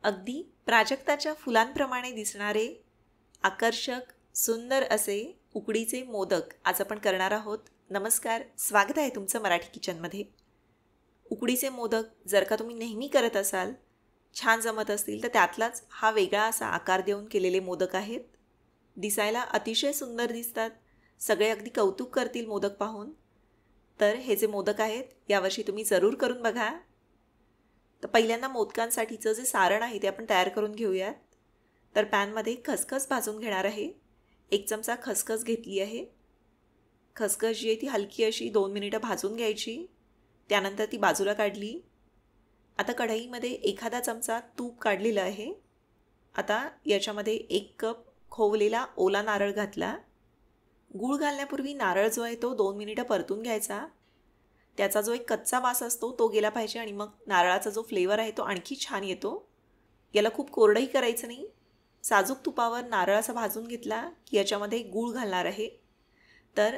अगदी प्राजक्ताच्या फुलांप्रमाणे दिसणारे आकर्षक सुंदर असे उकडीचे मोदक आज आपण करणार आहोत. नमस्कार, स्वागत आहे तुमचं मराठी किचनमध्ये. उकडीचे मोदक जर का तुम्ही नेहमी करत असाल, छान जमत असतील, तर त्यातलाच हा वेगळा असा आकार देऊन केलेले मोदक आहेत. दिसायला अतिशय सुंदर दिसतात. सगळे अगदी कौतुक करतील मोदक पाहून. तर हे जे मोदक आहेत यावर्षी तुम्ही जरूर करून बघा. तर पहिल्यांदा मोदकांसाठीचं जे सारण आहे ते आपण तयार करून घेऊयात. तर पॅनमध्ये खसखस भाजून घेणार आहे. 1 चमचा खसखस घेतली आहे. खसखस जी आहे ती हलकी अशी 2 मिनिटं भाजून घ्यायची. त्यानंतर ती बाजूला काढली. आता कढईमध्ये एखादा चमचा तूप काढलेलं आहे. आता याच्यामध्ये 1 कप खोवलेला ओला नारळ घातला. गूळ घालण्यापूर्वी नारळ जो आहे तो 2 मिनिटं परतून घ्यायचा. त्याचा जो एक कच्चा वास असतो तो गेला पाहिजे आणि मग नारळाचा जो फ्लेवर आहे तो आणखी छान येतो. याला खूप कोरडंही करायचं नाही. साजूक तुपावर नारळ असा भाजून घेतला की याच्यामध्ये गूळ घालणार आहे. तर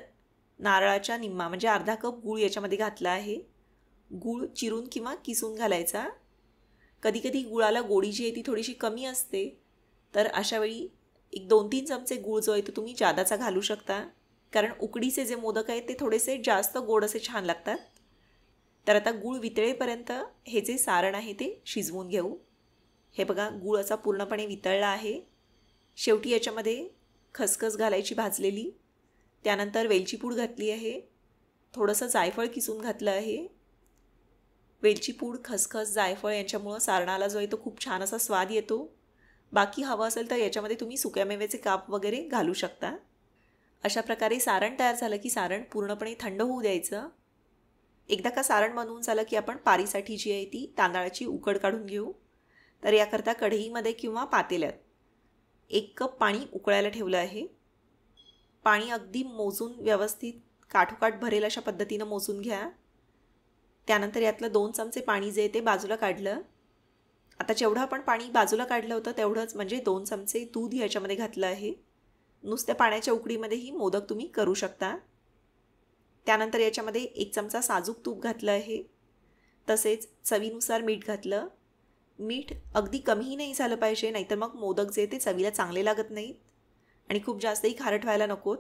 नारळाच्या निम्मा म्हणजे अर्धा कप गूळ याच्यामध्ये घातला आहे. गूळ चिरून किंवा किसून घालायचा. कधीकधी गुळाला गोडी जी आहे ती थोडीशी कमी असते, तर अशावेळी 1-2-3 चमचे गूळ जो आहे तो तुम्ही जादाचा घालू शकता, कारण उकडीचे जे मोदक आहेत ते थोडेसे जास्त गोड असे छान लागतात. तर आता गूळ वितळेपर्यंत हे जे सारण आहे ते शिजवून घेऊ. हे बघा, गूळ असा पूर्णपणे वितळला आहे. शेवटी याच्यामध्ये खसखस घालायची भाजलेली. त्यानंतर वेलची पूड घातली आहे. थोडंसं जायफळ किसून घातलं आहे. वेलची पूड, खसखस, जायफळ यांच्यामुळं सारणाला जो आहे तो खूप छान असा स्वाद येतो. बाकी हवं असेल तर याच्यामध्ये तुम्ही सुक्यामेव्याचे काप वगैरे घालू शकता. अशा प्रकारे सारण तयार झालं की सारण पूर्णपणे थंड होऊ द्यायचं. एकदा का सारण बनवून झालं की आपण पारीसाठी जी आहे ती तांदळाची उकड काढून घेऊ. तर याकरता कढईमध्ये किंवा पातेल्यात 1 कप पाणी उकळायला ठेवलं आहे. पाणी अगदी मोजून व्यवस्थित काठोकाठ भरेल अशा पद्धतीनं मोजून घ्या. त्यानंतर यातलं 2 चमचे पाणी जे ते बाजूला काढलं. आता जेवढं आपण पाणी बाजूला काढलं होतं तेवढंच म्हणजे 2 चमचे दूध याच्यामध्ये घातलं आहे. नुसत्या पाण्याच्या उकडीमध्येही मोदक तुम्ही करू शकता. त्यानंतर याच्यामध्ये 1 चमचा साजूक तूप घातलं आहे. तसेच चवीनुसार मीठ घातलं. मीठ अगदी कमीही नाही झालं पाहिजे, नाहीतर मग मोदक जे ते चवीला चांगले लागत नाहीत आणि खूप जास्तही खारट व्हायला नकोत.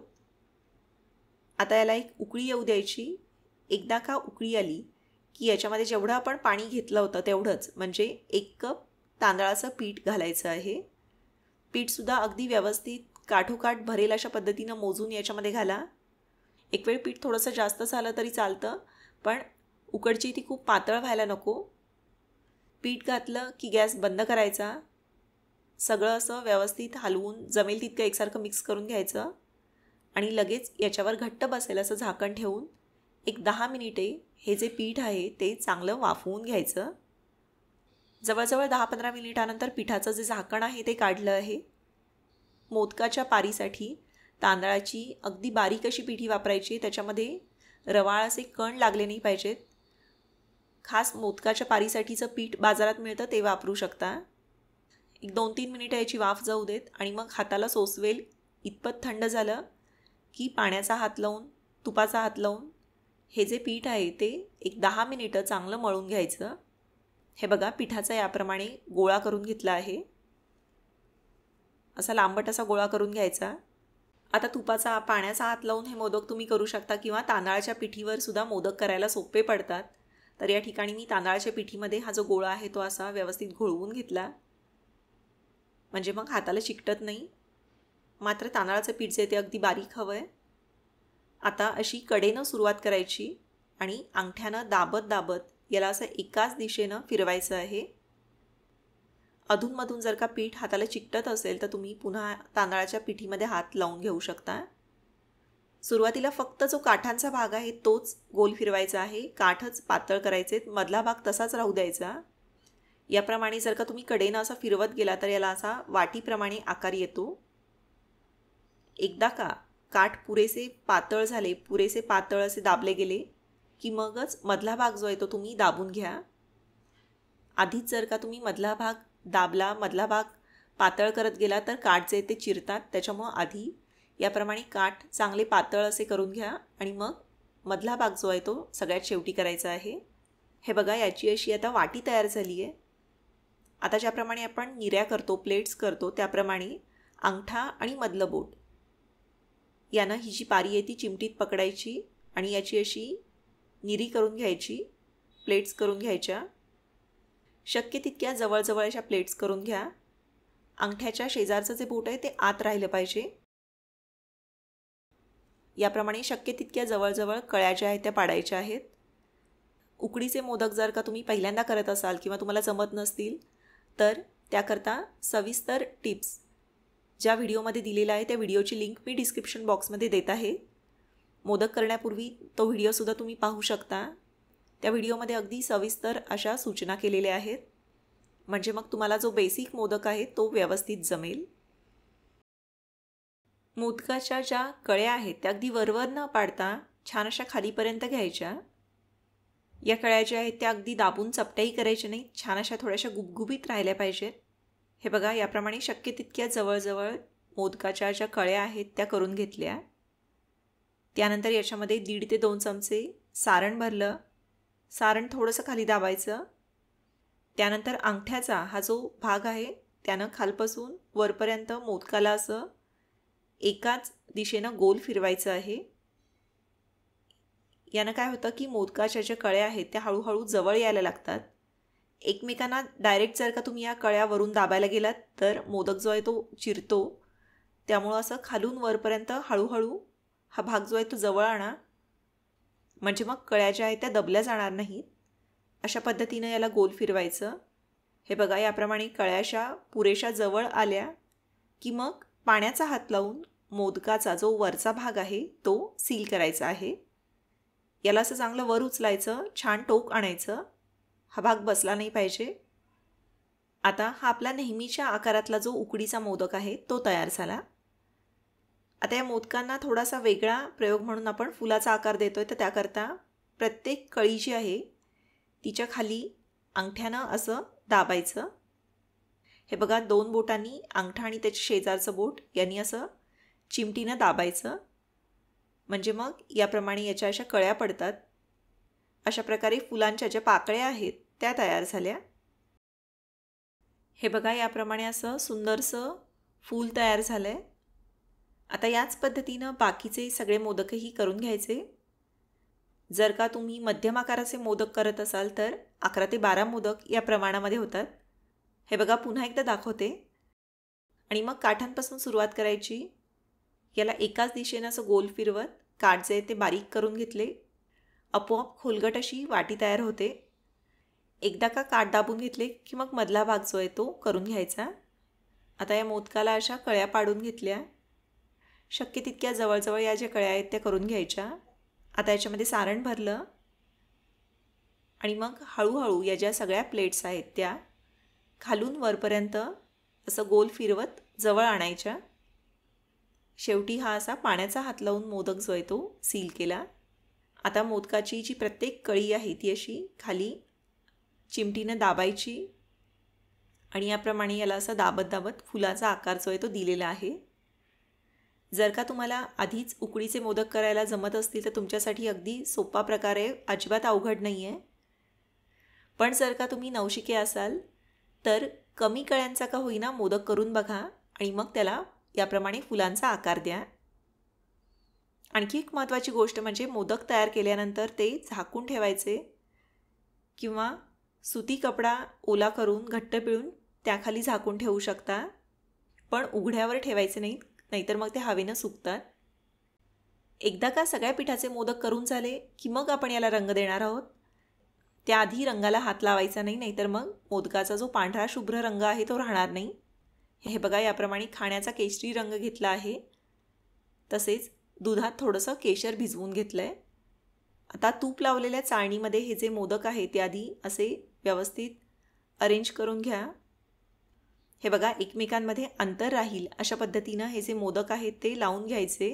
आता याला एक उकळी येऊ द्यायची. एकदा का उकळी आली की याच्यामध्ये जेवढं आपण पाणी घेतलं होतं तेवढंच म्हणजे 1 कप तांदळाचं पीठ घालायचं आहे. पीठसुद्धा अगदी व्यवस्थित काठोकाठ भरेल अशा पद्धतीनं मोजून याच्यामध्ये घाला. एक वेळ पीठ थोडंसं जास्त झालं तरी चालतं, पण उकडची ती खूप पातळ व्हायला नको. पीठ घातलं की गॅस बंद करायचा. सगळं असं व्यवस्थित हलवून जमेल तितकं एकसारखं मिक्स करून घ्यायचं आणि लगेच याच्यावर घट्ट बसेल असं झाकण ठेवून 10 मिनिटे हे जे पीठ आहे ते चांगलं वाफवून घ्यायचं. जवळजवळ 10-15 मिनिटानंतर पिठाचं जे झाकण आहे ते काढलं आहे. मोदकाच्या पारीसाठी तांदळाची अगदी बारीक अशी पिठी वापरायची. त्याच्यामध्ये रवाळ असे कण लागले नाही पाहिजेत. खास मोदकाच्या पारीसाठीचं पीठ बाजारात मिळतं ते वापरू शकता. 1-2-3 मिनिटं याची वाफ जाऊ देत आणि मग हाताला सोसवेल इतपत थंड झालं की पाण्याचा हात लावून, तुपाचा हात लावून हे जे पीठ आहे ते 10 मिनिटं चांगलं मळून घ्यायचं. हे बघा, पिठाचा याप्रमाणे गोळा करून घेतला आहे. असा लांबट असा गोळा करून घ्यायचा. आता तुपाचा, पाण्याचा हात लावून हे मोदक तुम्ही करू शकता किंवा तांदळाच्या पिठीवर सुद्धा मोदक करायला सोपे पडतात. तर या ठिकाणी मी तांदळाच्या पिठीमध्ये हा जो गोळा आहे तो असा व्यवस्थित घोळवून घेतला, म्हणजे मग हाताला चिकटत नाही. मात्र तांदळाचं पीठ जे ते अगदी बारीक हवं आहे. आता अशी कडेनं सुरुवात करायची आणि अंगठ्यानं दाबत दाबत याला असं एकाच दिशेनं फिरवायचं आहे. अधूनमधून जर का पीठ हाताला चिकटत असेल तर तुम्ही पुन्हा तांदळाच्या पिठीमध्ये हात लावून घेऊ शकता. सुरुवातीला फक्त जो काठांचा भाग आहे तोच गोल फिरवायचा आहे. काठच पातळ करायचे, मधला भाग तसाच राहू द्यायचा. याप्रमाणे जर का तुम्ही कडेनं असा फिरवत गेला तर याला असा वाटीप्रमाणे आकार येतो. एकदा का काठ पुरेसे पातळ झाले, पुरेसे पातळ असे दाबले गेले की मगच मधला भाग जो आहे तो तुम्ही दाबून घ्या. आधीच जर का तुम्ही मधला भाग दाबला, मधला भाग पातळ करत गेला तर काठ जे ते चिरतात. त्याच्यामुळं आधी याप्रमाणे काठ चांगले पातळ असे करून घ्या आणि मग मधला भाग जो आहे तो सगळ्यात शेवटी करायचा आहे. हे बघा, याची अशी आता वाटी तयार झाली आहे. आता ज्याप्रमाणे आपण निऱ्या करतो, प्लेट्स करतो, त्याप्रमाणे अंगठा आणि मधलं बोट यानं ही जी पारी आहे ती चिमटीत पकडायची आणि याची अशी निरी करून घ्यायची, प्लेट्स करून घ्यायच्या. शक्य तितक्या जवळजवळ अशा प्लेट्स करून घ्या. अंगठ्याच्या शेजारचं जे बोट आहे ते आत राहिलं पाहिजे. याप्रमाणे शक्य तितक्या जवळजवळ कळ्या ज्या आहेत त्या पाडायच्या आहेत. उकडीचे मोदक जर का तुम्ही पहिल्यांदा करत असाल किंवा तुम्हाला जमत नसतील तर त्याकरता सविस्तर टिप्स ज्या व्हिडिओमध्ये दिलेला आहे त्या व्हिडिओची लिंक मी डिस्क्रिप्शन बॉक्समध्ये देत आहे. मोदक करण्यापूर्वी तो व्हिडिओसुद्धा तुम्ही पाहू शकता. त्या व्हिडिओमध्ये अगदी सविस्तर अशा सूचना केलेल्या आहेत, म्हणजे मग तुम्हाला जो बेसिक मोदक आहे तो व्यवस्थित जमेल. मोदकाच्या ज्या कळ्या आहेत त्या अगदी वरवर न पाडता छान अशा खालीपर्यंत घ्यायच्या. या कळ्या ज्या आहेत त्या अगदी दाबून चपट्याही करायच्या नाही, छान अशा थोड्याशा गुबगुबीत राहिल्या पाहिजेत. हे बघा, याप्रमाणे शक्य तितक्या जवळजवळ मोदकाच्या ज्या कळ्या आहेत त्या करून घेतल्या. त्यानंतर याच्यामध्ये 1.5 ते 2 चमचे सारण भरलं. सारण थोडंसं खाली दाबायचं. त्यानंतर अंगठ्याचा हा जो भाग आहे त्यानं खालपासून वरपर्यंत मोदकाला असं एकाच दिशेनं गोल फिरवायचं आहे. यानं काय होतं की मोदकाच्या ज्या कळ्या आहेत त्या हळूहळू जवळ यायला लागतात. एकमेकांना डायरेक्ट जर का तुम्ही या कळ्यावरून दाबायला गेलात तर मोदक जो आहे तो चिरतो. त्यामुळं असं खालून वरपर्यंत हळूहळू हा भाग जो आहे तो जवळ आणा, म्हणजे मग कळ्या ज्या आहेत त्या दबल्या जाणार नाहीत. अशा पद्धतीनं याला गोल फिरवायचं. हे बघा, याप्रमाणे कळ्याशा पुरेशा जवळ आल्या की मग पाण्याचा हात लावून मोदकाचा जो वरचा भाग आहे तो सील करायचा आहे. याला असं चांगलं वर उचलायचं, छान टोक आणायचं. हा भाग बसला नाही पाहिजे. आता हा आपला नेहमीच्या आकारातला जो उकडीचा मोदक आहे तो तयार झाला. आता या मोदकांना थोडासा वेगळा प्रयोग म्हणून आपण फुलाचा आकार देतोय. तर त्याकरता प्रत्येक कळी जी आहे तिच्या खाली अंगठ्यानं असं दाबायचं. हे बघा, 2 बोटांनी अंगठा आणि त्याच्या शेजारचं बोट यांनी असं चिमटीनं दाबायचं, म्हणजे मग याप्रमाणे याच्या अशा कळ्या पडतात. अशा प्रकारे फुलांच्या ज्या पाकळ्या आहेत त्या तयार झाल्या. हे बघा, याप्रमाणे असं सुंदरसं फूल तयार झालं आहे. आता याच पद्धतीनं बाकीचे सगळे मोदकही करून घ्यायचे. जर का तुम्ही मध्यम आकाराचे मोदक करत असाल तर 11 ते 12 मोदक या प्रमाणामध्ये होतात. हे बघा, पुन्हा एकदा दाखवते. आणि मग काठांपासून सुरुवात करायची. याला एकाच दिशेनं असं गोल फिरवत काठ जे ते बारीक करून घेतले. आपोआप खोलगट अशी वाटी तयार होते. एकदा का काठ दाबून घेतले की मग मधला भाग जो आहे तो करून घ्यायचा. आता या मोदकाला अशा कळ्या पाडून घेतल्या. शक्य तितक्या जवळजवळ या ज्या कळ्या आहेत त्या करून घ्यायच्या. आता याच्यामध्ये सारण भरलं आणि मग हळूहळू या ज्या सगळ्या प्लेट्स आहेत त्या खालून वरपर्यंत असं गोल फिरवत जवळ आणायच्या. शेवटी हा असा पाण्याचा हात लावून मोदक जो आहे तो सील केला. आता मोदकाची जी प्रत्येक कळी आहे ती अशी खाली चिमटीनं दाबायची आणि याप्रमाणे याला असं दाबत दाबत फुलाचा आकार जो आहे तो दिलेला आहे. जर का तुम्हाला आधीच उकडीचे मोदक करायला जमत असतील तर तुमच्यासाठी अगदी सोपा प्रकार आहे, अजिबात अवघड नाही आहे. पण जर का तुम्ही नवशिके असाल तर कमी कळ्यांचा का होईना मोदक करून बघा आणि मग त्याला याप्रमाणे फुलांचा आकार द्या. आणखी एक महत्त्वाची गोष्ट म्हणजे मोदक तयार केल्यानंतर ते झाकून ठेवायचे किंवा सुती कपडा ओला करून घट्ट पिळून त्याखाली झाकून ठेवू शकता. पण उघड्यावर ठेवायचे नाहीत, नाहीतर मग ते हवेनं सुकतात. एकदा का सगळ्या पिठाचे मोदक करून झाले की मग आपण याला रंग देणार आहोत. त्याआधी रंगाला हात लावायचा नाही, नाहीतर मग मोदकाचा जो पांढरा शुभ्र रंग आहे तो राहणार नाही. हे बघा, याप्रमाणे खाण्याचा केशरी रंग घेतला आहे. तसेच दुधात थोडंसं केशर भिजवून घेतलं आहे. आता तूप लावलेल्या चाळणीमध्ये हे जे मोदक आहे ते आधी असे व्यवस्थित अरेंज करून घ्या. हे बघा, एकमेकांमध्ये अंतर राहील अशा पद्धतीनं हे जे मोदक आहेत ते लावून घ्यायचे.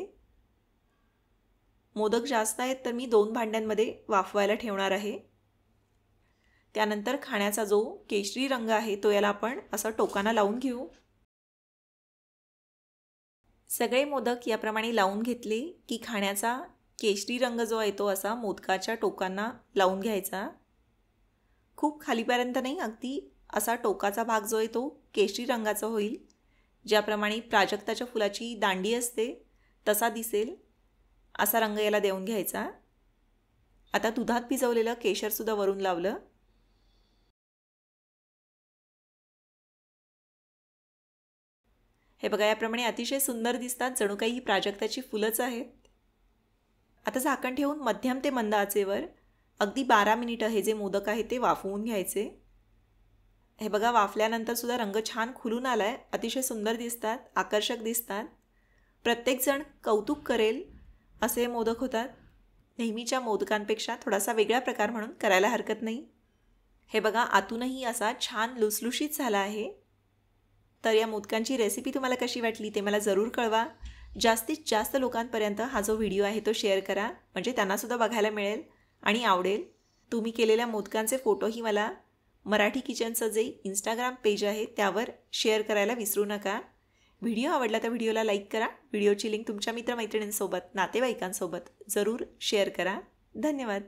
मोदक जास्त आहेत तर मी 2 भांड्यांमध्ये वाफवायला ठेवणार आहे. त्यानंतर खाण्याचा जो केशरी रंग आहे तो याला आपण असं टोकानं लावून घेऊ. सगळे मोदक याप्रमाणे लावून घेतले की खाण्याचा केशरी रंग जो आहे तो असा मोदकाच्या टोकांना लावून घ्यायचा. खूप खालीपर्यंत नाही, अगदी असा टोकाचा भाग जो आहे तो केशरी रंगाचा होईल. ज्याप्रमाणे प्राजक्ताच्या फुलाची दांडी असते तसा दिसेल असा रंग याला देऊन घ्यायचा. आता दुधात भिजवलेलं केशरसुद्धा वरून लावलं. हे बघा, याप्रमाणे अतिशय सुंदर दिसतात, जणू काही ही प्राजक्ताची फुलंच आहेत. आता झाकण ठेवून मध्यम ते मंद आचेवर अगदी 12 मिनिटं हे जे मोदक आहे ते वाफवून घ्यायचे. हे बघा, वाफल्यानंतर सुद्धा रंग छान खुलून आलाय, अतिशय सुंदर दिसतात, आकर्षक दिसतात. प्रत्येकजण कौतुक करेल असे मोदक होतात. नेहमीच्या मोदकांपेक्षा थोडासा वेगळा प्रकार म्हणून करायला हरकत नाही. हे बघा, आतूनही असा छान लुसलुशीत झाला आहे. तर या मोदकांची रेसिपी तुम्हाला कशी वाटली ते मला जरूर कळवा. जास्तीत जास्त लोकांपर्यंत हा जो व्हिडिओ आहे तो शेअर करा, म्हणजे त्यांनासुद्धा बघायला मिळेल आणि आवडेल. तुम्ही केलेल्या मोदकांचे फोटोही मला मराठी किचनचं जे इंस्टाग्राम पेज आहे त्यावर शेअर करायला विसरू नका. व्हिडिओ आवडला तर व्हिडिओला लाईक करा. व्हिडिओची लिंक तुमच्या मित्रमैत्रिणींसोबत, नातेवाईकांसोबत जरूर शेअर करा. धन्यवाद.